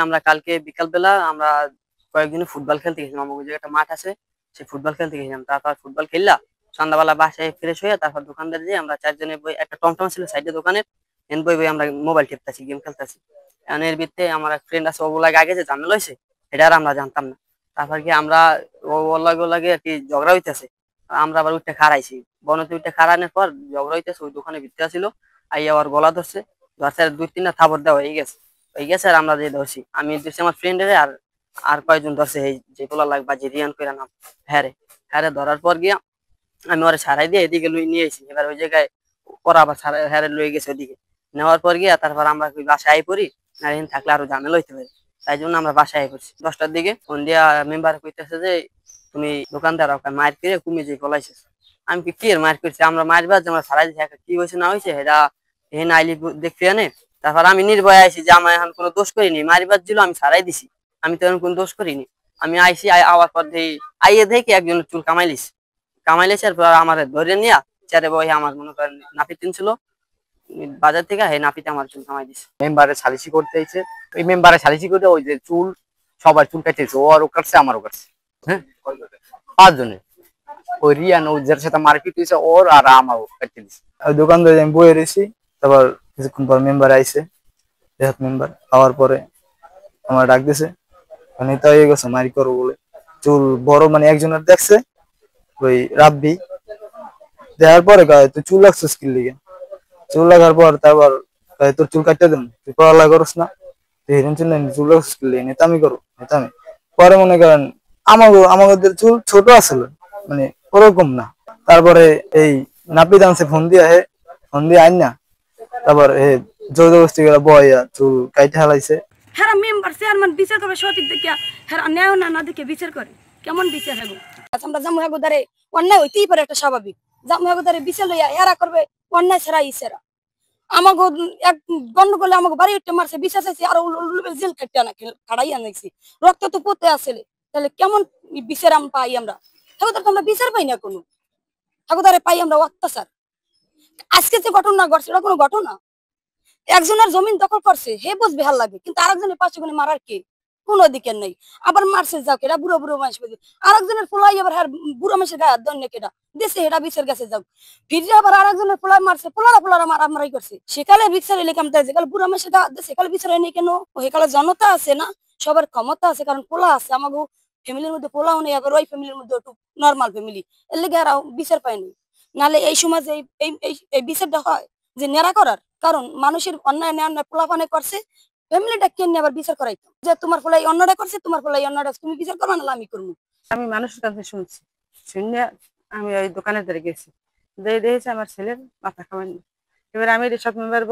আমরা কালকে বিকাল বেলা আমরা কয়েকদিন ফুটবল খেলতে গেছিলাম। আমাদের যে একটা মাঠ আছে, সেই ফুটবল খেলতে গেছিলাম। তারপর ফুটবল খেললা সন্ধ্যাবেলা বাসায় ফ্রেশ হয়ে তারপর দোকানদার যে আমরা চারজনে বই, একটা টমটম ছিল সাইডে দোকানে, এন বই বই আমরা মোবাইল টিপতেছি, গেম খেলতেছি। এর ভিত্তিতে আমার এক ফ্রেন্ড আছে, ওগুলাকে আগে যে ঝামেলা হয়েছে এটা আর আমরা জানতাম না। তারপর কি আমরা ওগুলাগে আর কি ঝগড়া হইতেছে, আমরা আবার উঠতে খাড়াইছি। বনতে উঠতে খাড়ানোর পর ঝগড়া হইতেছে, ওই দোকানের ভিতরে ছিল, আইয়া আবার গলা ধরছে, ধরছে আর 2-3টা থাপড় দেওয়া হয়ে গেছে। আর আমরা যে ধরছি, আমি ধরছি আমার ফ্রেন্ডের, আর আর কয়েকজন ধরছে এই যে পোলা লাগবা যে রিয়ান করে নাম, হ্যাঁ হ্যাঁ ধরার পর গিয়া আমি ওরা সারাই দিয়ে এদিকে নিয়ে এসেছি। এবার ওই জায়গায় ওরা আবার হ্যাঁ লয়ে গেছে ওদিকে। নেওয়ার পর গিয়া তারপর আমরা বাসায় আই পড়ি, আর এখানে থাকলে আরো ঝামেলা হইতে পারে, তাই জন্য আমরা বাসায় আই পড়ছি 10টার দিকে। ফোন দিয়া মেম্বার কইতেছে যে তুমি দোকানদার ওকে মায়ের করে তুমি যে পলাইছিস। আমি কি এর মায়ের করছি, আমরা মায়ের বাদ আমরা সারাই দিচ্ছি, কি হয়েছে না হয়েছে এটা এখানে আইলি দেখতে আনে। তারপর আমি নির্ভয় আইছি যে আমার এখন কোনো দোষ করিনি, মায়ের বাদ ছিল আমি সারাই দিছি, আমি তো এখন কোনো দোষ করিনি। আমি আইসি আওয়ার পর আইয়ে দেখি একজনের চুল কামাইলিস এরপর আমার ধরে নিয়ে চারে বই আমার মনে করেন নাপিত ছিল বাজার থেকে, হে নাপিতে আমার চুল কামাই দিছে। মেম্বারে সালিসি করতে চাইছে, ওই মেম্বারে সালিসি করে ওই যে চুল সবার চুল কাটতেছে, ও আরও কাটছে আমারও কাটছে, হ্যাঁ 5 জনের। ওই রিয়ান ও যার সাথে মারপিট হয়েছে ওর আর আমারও কাটতে দিচ্ছে। ওই দোকানদারে আমি বয়ে রয়েছি, তারপর কিছুক্ষণ পর মেম্বার আইসে, দেহাত মেম্বার আওয়ার পরে আমার ডাক দিছে, মানে তো হয়ে গেছে মারি করবো বলে। চুল বড় মানে একজনের দেখছে ওই রাব্বি, দেওয়ার পরে কয় তুই চুল লাগছিস কি লিগে, চুল লাগার পর তারপর তোর চুল কাটতে দেন, তুই পড়ালেখা করস না, তুই হিরেন চুল চুল লাগছিস কি লিগে, নেতামি করো নেতামি। পরে মনে করেন আমাদের চুল ছোট আসলে মানে ওরকম না। তারপরে এই নাপিত আনছে ফোন দিয়ে আইন না, তারপর জোর জবরদস্তি করে বয়া চুল কাইটে হালাইছে। হ্যাঁ মেম্বার চেয়ারম্যান বিচার করবে সঠিক দেখে, হ্যাঁ ন্যায় না দেখে বিচার করে, কেমন বিচার হবে? আমরা জামু হাগুদারে অন্যায় হইতেই পারে, একটা স্বাভাবিক। জামু হাগুদারে বিচার লইয়া এরা করবে অন্যায় ছাড়া ইসেরা। আমাকে এক গন্ডগোলে আমাকে বাড়ি উঠতে মারছে, বিচার চাইছি, আর জেল কাটতে খাড়াই আনাইছি, রক্ত তো পড়তে আসলে, তাহলে কেমন বিচার পাই আমরা? হাগুদার তো আমরা বিচার পাই না কোনো, হাগুদারে পাই আমরা অত্যাচার। আজকে যে ঘটনা ঘটছে এটা কোনো ঘটনা? একজনের জমিন দখল করছে হে বুঝবে ভাল লাগে, কিন্তু আরেকজনের 5 গুণে মারার কে কোন অধিকার নেই। আবার মারছে যাও কেটা বুড়ো বুড়ো মানুষ, আরেকজনের পোলাই আবার বুড়ো মানুষের গায়ে দন্য কেটা দেশে হেটা বিচার গেছে যাও, ফিরে আবার আরেকজনের পোলাই মারছে, পোলারা মারামারি করছে, সেকালে বিচার এলে কেমন যেকালে বুড়ো মানুষের গায়ে সেকালে বিচার হয়নি কেন? সেকালে জনতা আছে না, সবার ক্ষমতা আছে, কারণ পোলা আছে, আমাকে ফ্যামিলির মধ্যে পোলাও নেই, আবার ওই ফ্যামিলির মধ্যে একটু নর্মাল ফ্যামিলি, এর লেগে আর বিচার পায়নি। নাহলে এই সমাজে এই বিচারটা হয় যে নেড়া করার, কারণ মানুষের অন্যায় অন্যায় পোলাপানে করছে, ফ্যামিলিটা কেন আবার বিচার করাইতো যে তোমার পোলাই অন্যটা করছে, তোমার পোলাই অন্যটা, তুমি বিচার করবা না আমি করবো? আমি মানুষের কাছে শুনছি, শুনে আমি ওই দোকানের ধারে গেছি, দেখেছি আমার ছেলের মাথা কামাইনি। এবার আমি রেশাদ মেম্বার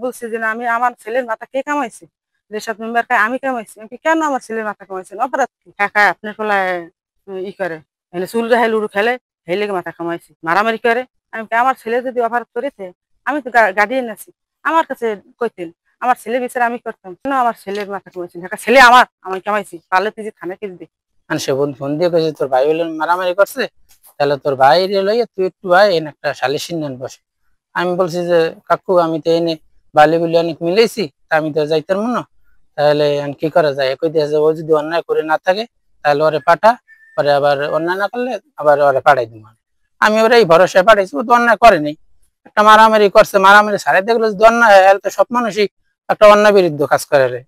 বলছি যে আমি আমার ছেলের মাথা কে কামাইছে? রেশাদ মেম্বার আমি কামাইছি। আমি কেন আমার ছেলের মাথা কামাইছেন? অপরাধ টাকা আপনার পোলায় ই করে চুল রাহে লুডু খেলে, সেই লেগে মাথা কামাইছি, মারামারি করে। আমি আমার ছেলে যদি অপরাধ করেছে, আমি তো গার্ডিয়ান আছি, আমার কাছে কইতেন, আমার ছেলে বিচার আমি করতাম, কেন আমার ছেলের মাথা কামাইছেন? ছেলে আমার, আমি কামাইছি, পারলে তুই যে থানায় কেস দিই। সে ফোন দিয়ে কইছে তোর ভাই হইলেন মারামারি করছে, তাহলে তোর ভাই লইয়া তুই একটু ভাই এনে একটা সালিশি নেন বসে। আমি বলছি যে কাকু আমি তো এনে বালি বুলি অনেক মিলেছি, আমি তো যাইতাম না, তাহলে কি করা যায়? কই দিয়েছে ও যদি অন্যায় করে না থাকে তাহলে ওরে পাঠা, পরে আবার অন্যায় না করলে আবার ওরে পাঠাই দিব। আমি ওরা এই ভরসায় পাঠাইছি, ও তো অন্যায় করেনি, একটা মারামারি করছে, মারামারি সারাই দেখলো যদি অন্যায় হয়, তো সব মানুষই একটা অন্যায় বিরুদ্ধে কাজ করে।